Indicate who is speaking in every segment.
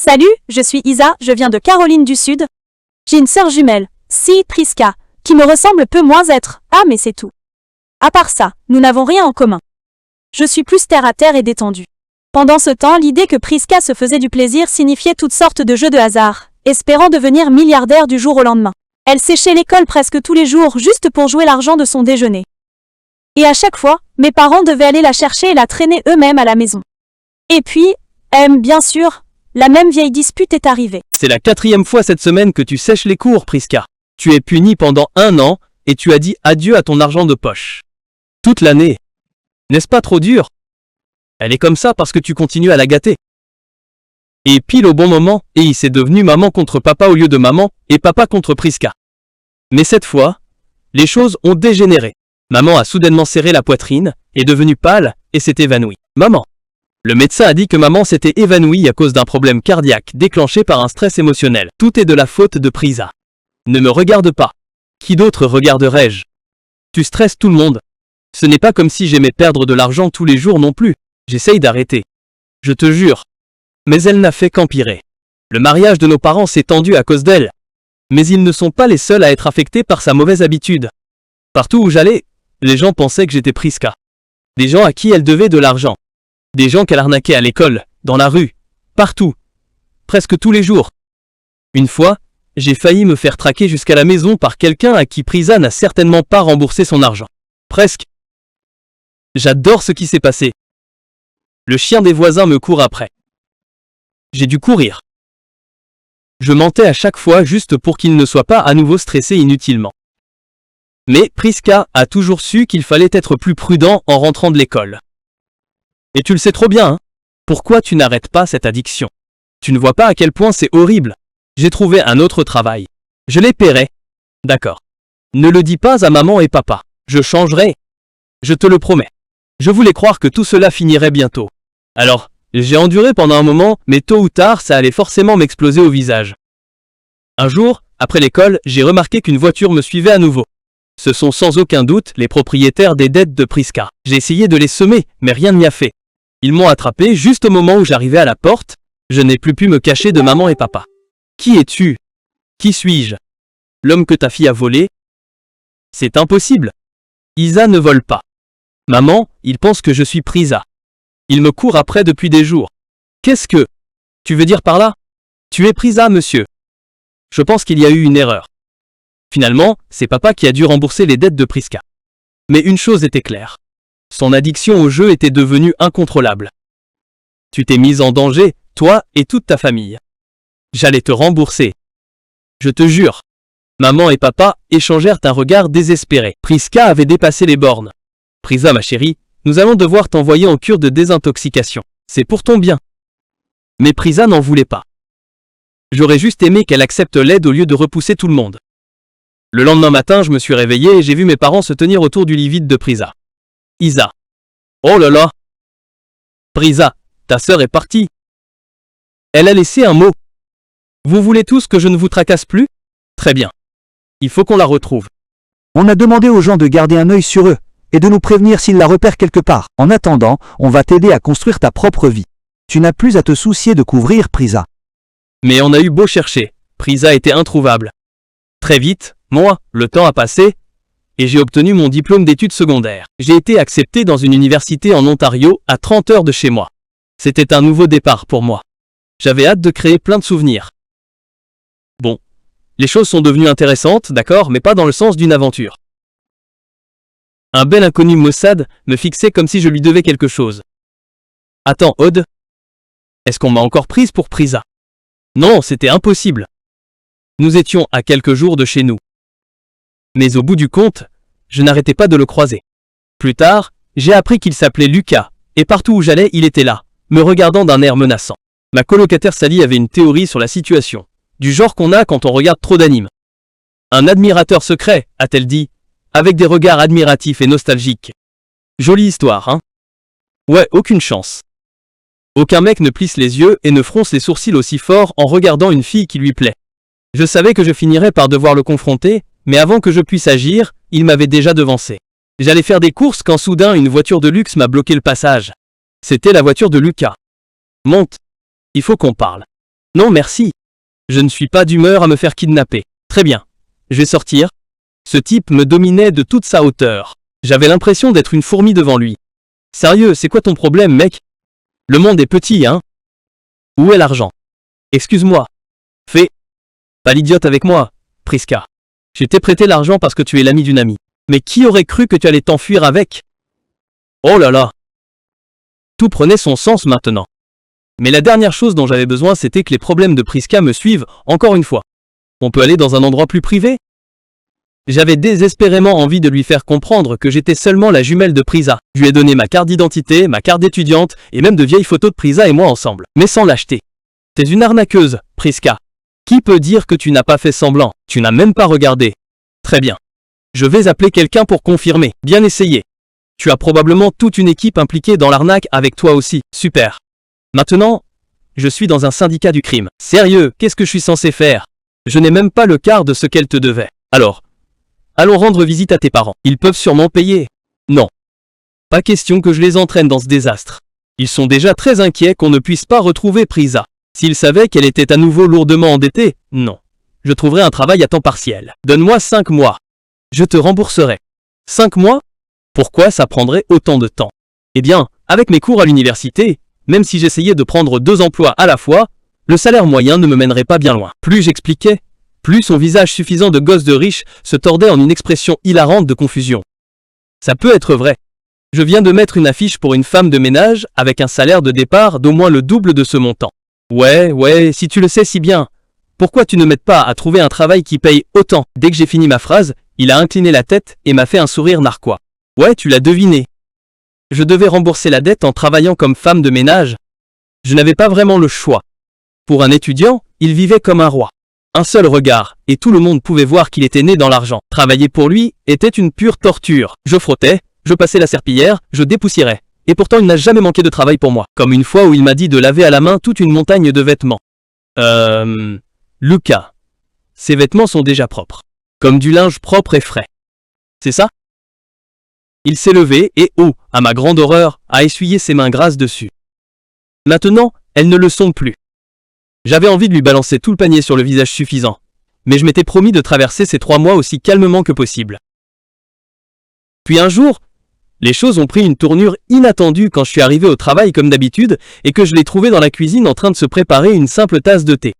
Speaker 1: Salut, je suis Isa, je viens de Caroline du Sud. J'ai une sœur jumelle, Priska, qui me ressemble peu moins être. Ah mais c'est tout. À part ça, nous n'avons rien en commun. Je suis plus terre à terre et détendue. Pendant ce temps, l'idée que Priska se faisait du plaisir signifiait toutes sortes de jeux de hasard, espérant devenir milliardaire du jour au lendemain. Elle séchait l'école presque tous les jours juste pour jouer l'argent de son déjeuner. Et à chaque fois, mes parents devaient aller la chercher et la traîner eux-mêmes à la maison. Et puis, bien sûr, la même vieille dispute est arrivée.
Speaker 2: C'est la 4e fois cette semaine que tu sèches les cours, Priska. Tu es punie pendant 1 an et tu as dit adieu à ton argent de poche. Toute l'année. N'est-ce pas trop dur? Elle est comme ça parce que tu continues à la gâter. Et pile au bon moment, et c'est devenu maman contre papa au lieu de maman et papa contre Priska. Mais cette fois, les choses ont dégénéré. Maman a soudainement serré la poitrine, est devenue pâle et s'est évanouie. Maman. Le médecin a dit que maman s'était évanouie à cause d'un problème cardiaque déclenché par un stress émotionnel. Tout est de la faute de Prisa. Ne me regarde pas. Qui d'autre regarderais-je? Tu stresses tout le monde. Ce n'est pas comme si j'aimais perdre de l'argent tous les jours non plus. J'essaye d'arrêter. Je te jure. Mais elle n'a fait qu'empirer. Le mariage de nos parents s'est tendu à cause d'elle. Mais ils ne sont pas les seuls à être affectés par sa mauvaise habitude. Partout où j'allais, les gens pensaient que j'étais Priska. Des gens à qui elle devait de l'argent. Des gens qu'elle arnaquait à l'école, dans la rue, partout. Presque tous les jours. Une fois, j'ai failli me faire traquer jusqu'à la maison par quelqu'un à qui Prisa n'a certainement pas remboursé son argent. Presque. J'adore ce qui s'est passé. Le chien des voisins me court après. J'ai dû courir. Je mentais à chaque fois juste pour qu'il ne soit pas à nouveau stressé inutilement. Mais Priska a toujours su qu'il fallait être plus prudent en rentrant de l'école. Et tu le sais trop bien, hein? Pourquoi tu n'arrêtes pas cette addiction? Tu ne vois pas à quel point c'est horrible. J'ai trouvé un autre travail. Je les paierai. D'accord. Ne le dis pas à maman et papa. Je changerai. Je te le promets. Je voulais croire que tout cela finirait bientôt. Alors, j'ai enduré pendant un moment, mais tôt ou tard, ça allait forcément m'exploser au visage. Un jour, après l'école, j'ai remarqué qu'une voiture me suivait à nouveau. Ce sont sans aucun doute les propriétaires des dettes de Priska. J'ai essayé de les semer, mais rien n'y a fait. Ils m'ont attrapé juste au moment où j'arrivais à la porte. Je n'ai plus pu me cacher de maman et papa. Qui es-tu? Qui suis-je? L'homme que ta fille a volé? C'est impossible. Isa ne vole pas. Maman, il pense que je suis Prisa. Il me court après depuis des jours. Qu'est-ce que tu veux dire par là? Tu es Prisa, monsieur. Je pense qu'il y a eu une erreur. Finalement, c'est papa qui a dû rembourser les dettes de Priska. Mais une chose était claire. Son addiction au jeu était devenue incontrôlable. Tu t'es mise en danger, toi et toute ta famille. J'allais te rembourser. Je te jure. Maman et papa échangèrent un regard désespéré. Priska avait dépassé les bornes. Prisa, ma chérie, nous allons devoir t'envoyer en cure de désintoxication. C'est pour ton bien. Mais Prisa n'en voulait pas. J'aurais juste aimé qu'elle accepte l'aide au lieu de repousser tout le monde. Le lendemain matin, je me suis réveillé et j'ai vu mes parents se tenir autour du lit vide de Prisa. Isa. Oh là là. Prisa, ta sœur est partie. Elle a laissé un mot. Vous voulez tous que je ne vous tracasse plus? Très bien. Il faut qu'on la retrouve.
Speaker 3: On a demandé aux gens de garder un œil sur eux et de nous prévenir s'ils la repèrent quelque part. En attendant, on va t'aider à construire ta propre vie. Tu n'as plus à te soucier de couvrir Prisa.
Speaker 2: Mais on a eu beau chercher, Prisa était introuvable. Très vite, moi, le temps a passé, et j'ai obtenu mon diplôme d'études secondaires. J'ai été accepté dans une université en Ontario, à 30 heures de chez moi. C'était un nouveau départ pour moi. J'avais hâte de créer plein de souvenirs. Bon, les choses sont devenues intéressantes, d'accord, mais pas dans le sens d'une aventure. Un bel inconnu Mossad me fixait comme si je lui devais quelque chose. Attends, Aude, est-ce qu'on m'a encore prise pour Prisa? Non, c'était impossible. Nous étions à quelques jours de chez nous. Mais au bout du compte, je n'arrêtais pas de le croiser. Plus tard, j'ai appris qu'il s'appelait Lucas, et partout où j'allais, il était là, me regardant d'un air menaçant. Ma colocataire Sally avait une théorie sur la situation, du genre qu'on a quand on regarde trop d'animes. Un admirateur secret, a-t-elle dit, avec des regards admiratifs et nostalgiques. Jolie histoire, hein? Ouais, aucune chance. Aucun mec ne plisse les yeux et ne fronce les sourcils aussi fort en regardant une fille qui lui plaît. Je savais que je finirais par devoir le confronter, mais avant que je puisse agir, il m'avait déjà devancé. J'allais faire des courses quand soudain une voiture de luxe m'a bloqué le passage. C'était la voiture de Lucas. Monte. Il faut qu'on parle. Non merci. Je ne suis pas d'humeur à me faire kidnapper. Très bien. Je vais sortir. Ce type me dominait de toute sa hauteur. J'avais l'impression d'être une fourmi devant lui. Sérieux, c'est quoi ton problème, mec? Le monde est petit, hein? Où est l'argent? Excuse-moi. Fais pas l'idiote avec moi, Priska. Je t'ai prêté l'argent parce que tu es l'ami d'une amie. Mais qui aurait cru que tu allais t'enfuir avec? Oh là là. Tout prenait son sens maintenant. Mais la dernière chose dont j'avais besoin, c'était que les problèmes de Priska me suivent encore une fois. On peut aller dans un endroit plus privé? J'avais désespérément envie de lui faire comprendre que j'étais seulement la jumelle de Prisa. Je lui ai donné ma carte d'identité, ma carte d'étudiante et même de vieilles photos de Prisa et moi ensemble. Mais sans l'acheter. T'es une arnaqueuse, Priska. Qui peut dire que tu n'as pas fait semblant? Tu n'as même pas regardé. Très bien. Je vais appeler quelqu'un pour confirmer. Bien essayé. Tu as probablement toute une équipe impliquée dans l'arnaque avec toi aussi. Super. Maintenant, je suis dans un syndicat du crime. Sérieux, qu'est-ce que je suis censé faire? Je n'ai même pas le quart de ce qu'elle te devait. Alors, allons rendre visite à tes parents. Ils peuvent sûrement payer. Non. Pas question que je les entraîne dans ce désastre. Ils sont déjà très inquiets qu'on ne puisse pas retrouver Prisa. S'ils savaient qu'elle était à nouveau lourdement endettée, non. Je trouverai un travail à temps partiel. Donne-moi 5 mois. Je te rembourserai. 5 mois? Pourquoi ça prendrait autant de temps? Eh bien, avec mes cours à l'université, même si j'essayais de prendre 2 emplois à la fois, le salaire moyen ne me mènerait pas bien loin. Plus j'expliquais, plus son visage suffisant de gosse de riche se tordait en une expression hilarante de confusion. Ça peut être vrai. Je viens de mettre une affiche pour une femme de ménage avec un salaire de départ d'au moins le double de ce montant. Ouais, si tu le sais si bien. Pourquoi tu ne m'aides pas à trouver un travail qui paye autant? Dès que j'ai fini ma phrase, il a incliné la tête et m'a fait un sourire narquois. Ouais, tu l'as deviné. Je devais rembourser la dette en travaillant comme femme de ménage. Je n'avais pas vraiment le choix. Pour un étudiant, il vivait comme un roi. Un seul regard, et tout le monde pouvait voir qu'il était né dans l'argent. Travailler pour lui était une pure torture. Je frottais, je passais la serpillière, je dépoussiérais. Et pourtant il n'a jamais manqué de travail pour moi. Comme une fois où il m'a dit de laver à la main toute une montagne de vêtements. Lucas. Ces vêtements sont déjà propres. Comme du linge propre et frais. C'est ça? Il s'est levé et, à ma grande horreur, a essuyé ses mains grasses dessus. Maintenant, elles ne le sont plus. J'avais envie de lui balancer tout le panier sur le visage suffisant. Mais je m'étais promis de traverser ces 3 mois aussi calmement que possible. Puis un jour, les choses ont pris une tournure inattendue quand je suis arrivé au travail comme d'habitude et que je l'ai trouvé dans la cuisine en train de se préparer une simple tasse de thé.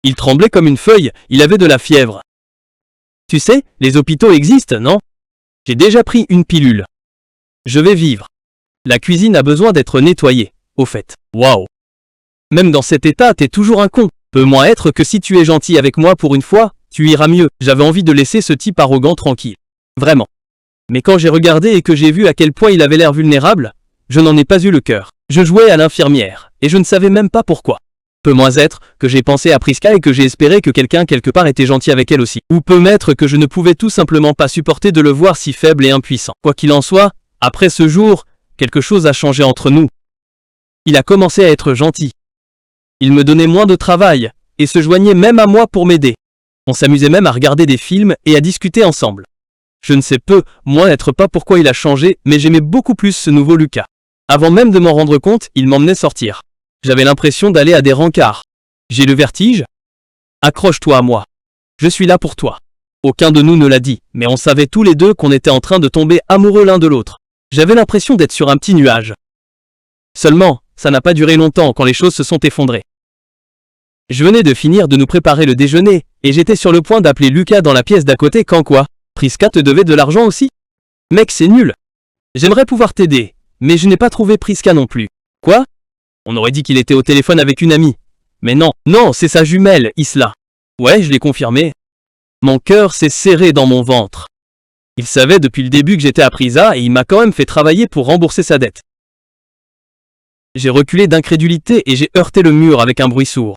Speaker 2: Il tremblait comme une feuille, il avait de la fièvre. Tu sais, les hôpitaux existent, non? J'ai déjà pris une pilule. Je vais vivre. La cuisine a besoin d'être nettoyée, au fait. Waouh! Même dans cet état, t'es toujours un con. Peut moins être que si tu es gentil avec moi pour une fois, tu iras mieux. J'avais envie de laisser ce type arrogant tranquille. Vraiment. Mais quand j'ai regardé et que j'ai vu à quel point il avait l'air vulnérable, je n'en ai pas eu le cœur. Je jouais à l'infirmière, et je ne savais même pas pourquoi. Peut moins être que j'ai pensé à Priska et que j'ai espéré que quelqu'un quelque part était gentil avec elle aussi. Ou peut m'être que je ne pouvais tout simplement pas supporter de le voir si faible et impuissant. Quoi qu'il en soit, après ce jour, quelque chose a changé entre nous. Il a commencé à être gentil. Il me donnait moins de travail, et se joignait même à moi pour m'aider. On s'amusait même à regarder des films et à discuter ensemble. Je ne sais moi être pas pourquoi il a changé, mais j'aimais beaucoup plus ce nouveau Lucas. Avant même de m'en rendre compte, il m'emmenait sortir. J'avais l'impression d'aller à des rencarts. J'ai le vertige? Accroche-toi à moi. Je suis là pour toi. Aucun de nous ne l'a dit, mais on savait tous les deux qu'on était en train de tomber amoureux l'un de l'autre. J'avais l'impression d'être sur un petit nuage. Seulement, ça n'a pas duré longtemps quand les choses se sont effondrées. Je venais de finir de nous préparer le déjeuner, et j'étais sur le point d'appeler Lucas dans la pièce d'à côté quand quoi? Priska te devait de l'argent aussi? Mec, c'est nul. J'aimerais pouvoir t'aider, mais je n'ai pas trouvé Priska non plus. Quoi? On aurait dit qu'il était au téléphone avec une amie. Mais non, c'est sa jumelle, Isla. Ouais, je l'ai confirmé. Mon cœur s'est serré dans mon ventre. Il savait depuis le début que j'étais à Prisa et il m'a quand même fait travailler pour rembourser sa dette. J'ai reculé d'incrédulité et j'ai heurté le mur avec un bruit sourd.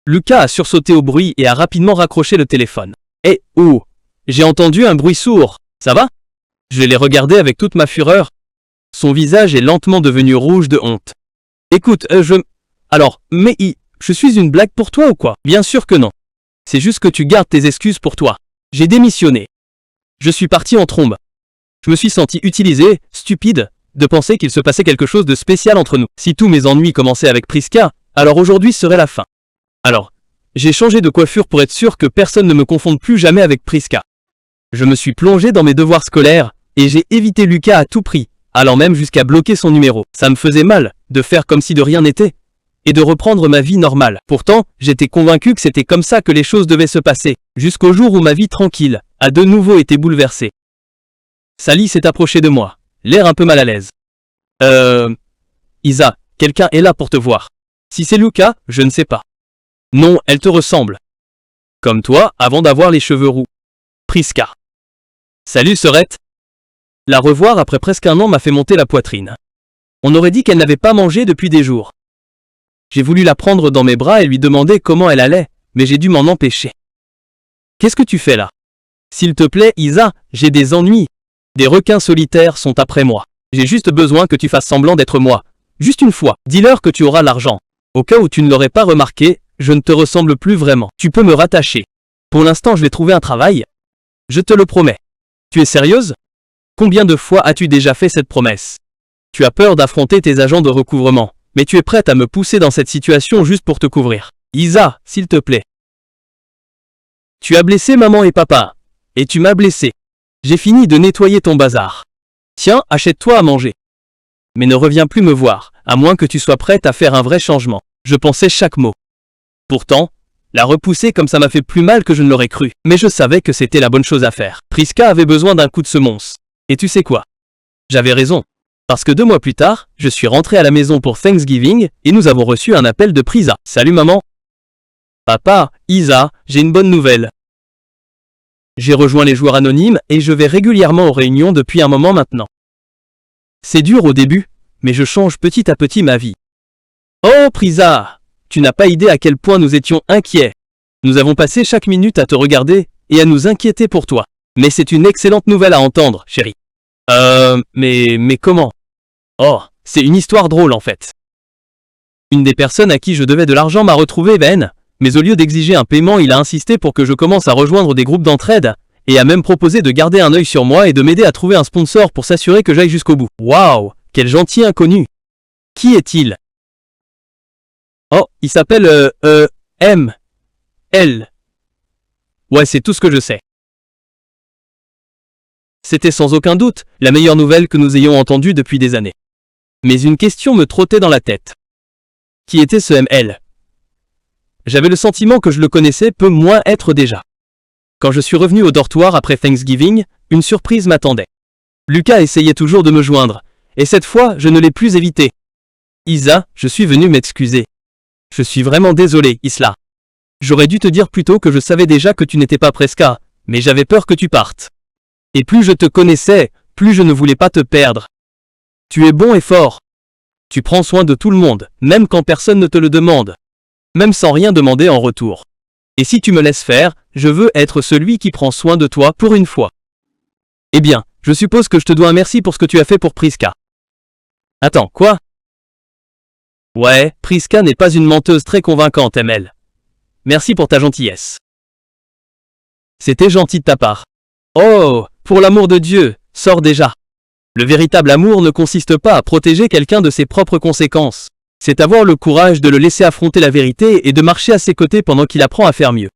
Speaker 2: Lucas a sursauté au bruit et a rapidement raccroché le téléphone. J'ai entendu un bruit sourd. Ça va? Je l'ai regardé avec toute ma fureur. Son visage est lentement devenu rouge de honte. Écoute, je suis une blague pour toi ou quoi? Bien sûr que non. C'est juste que tu gardes tes excuses pour toi. J'ai démissionné. Je suis parti en trombe. Je me suis senti utilisé, stupide, de penser qu'il se passait quelque chose de spécial entre nous. Si tous mes ennuis commençaient avec Priska, alors aujourd'hui serait la fin. Alors, j'ai changé de coiffure pour être sûr que personne ne me confonde plus jamais avec Priska. Je me suis plongé dans mes devoirs scolaires, et j'ai évité Lucas à tout prix, allant même jusqu'à bloquer son numéro. Ça me faisait mal, de faire comme si de rien n'était, et de reprendre ma vie normale. Pourtant, j'étais convaincu que c'était comme ça que les choses devaient se passer, jusqu'au jour où ma vie tranquille a de nouveau été bouleversée. Sally s'est approchée de moi, l'air un peu mal à l'aise. Isa, quelqu'un est là pour te voir. Si c'est Lucas, je ne sais pas. Non, elle te ressemble. Comme toi, avant d'avoir les cheveux roux. Priska. Salut Sorette. La revoir après presque un an m'a fait monter la poitrine. On aurait dit qu'elle n'avait pas mangé depuis des jours. J'ai voulu la prendre dans mes bras et lui demander comment elle allait, mais j'ai dû m'en empêcher. Qu'est-ce que tu fais là? S'il te plaît, Isa, j'ai des ennuis. Des requins solitaires sont après moi. J'ai juste besoin que tu fasses semblant d'être moi. Juste une fois, dis-leur que tu auras l'argent. Au cas où tu ne l'aurais pas remarqué, je ne te ressemble plus vraiment. Tu peux me rattacher. Pour l'instant, je vais trouver un travail. Je te le promets. Tu es sérieuse? Combien de fois as-tu déjà fait cette promesse? Tu as peur d'affronter tes agents de recouvrement, mais tu es prête à me pousser dans cette situation juste pour te couvrir. Isa, s'il te plaît. Tu as blessé maman et papa. Et tu m'as blessé. J'ai fini de nettoyer ton bazar. Tiens, achète-toi à manger. Mais ne reviens plus me voir, à moins que tu sois prête à faire un vrai changement. Je pensais chaque mot. Pourtant, la repousser comme ça m'a fait plus mal que je ne l'aurais cru. Mais je savais que c'était la bonne chose à faire. Priska avait besoin d'un coup de semonce. Et tu sais quoi? J'avais raison. Parce que 2 mois plus tard, je suis rentré à la maison pour Thanksgiving et nous avons reçu un appel de Prisa. Salut maman. Papa, Isa, j'ai une bonne nouvelle. J'ai rejoint les joueurs anonymes et je vais régulièrement aux réunions depuis un moment maintenant. C'est dur au début, mais je change petit à petit ma vie. Oh Prisa, tu n'as pas idée à quel point nous étions inquiets. Nous avons passé chaque minute à te regarder et à nous inquiéter pour toi. Mais c'est une excellente nouvelle à entendre, chérie. Mais comment? Oh, c'est une histoire drôle en fait. Une des personnes à qui je devais de l'argent m'a retrouvé vaine, mais au lieu d'exiger un paiement, il a insisté pour que je commence à rejoindre des groupes d'entraide, et a même proposé de garder un œil sur moi et de m'aider à trouver un sponsor pour s'assurer que j'aille jusqu'au bout. Waouh, quel gentil inconnu. Qui est-il? Oh, il s'appelle M. L. Ouais, c'est tout ce que je sais. C'était sans aucun doute la meilleure nouvelle que nous ayons entendue depuis des années. Mais une question me trottait dans la tête. Qui était ce ML? J'avais le sentiment que je le connaissais peu moins être déjà. Quand je suis revenu au dortoir après Thanksgiving, une surprise m'attendait. Lucas essayait toujours de me joindre, et cette fois, je ne l'ai plus évité. Isa, je suis venu m'excuser. Je suis vraiment désolé, Isla. J'aurais dû te dire plus tôt que je savais déjà que tu n'étais pas Priska, mais j'avais peur que tu partes. Et plus je te connaissais, plus je ne voulais pas te perdre. Tu es bon et fort. Tu prends soin de tout le monde, même quand personne ne te le demande. Même sans rien demander en retour. Et si tu me laisses faire, je veux être celui qui prend soin de toi pour une fois. Eh bien, je suppose que je te dois un merci pour ce que tu as fait pour Priska. Attends, quoi? Ouais, Priska n'est pas une menteuse très convaincante, ML. Merci pour ta gentillesse. C'était gentil de ta part. Oh, pour l'amour de Dieu, sors déjà. Le véritable amour ne consiste pas à protéger quelqu'un de ses propres conséquences. C'est avoir le courage de le laisser affronter la vérité et de marcher à ses côtés pendant qu'il apprend à faire mieux.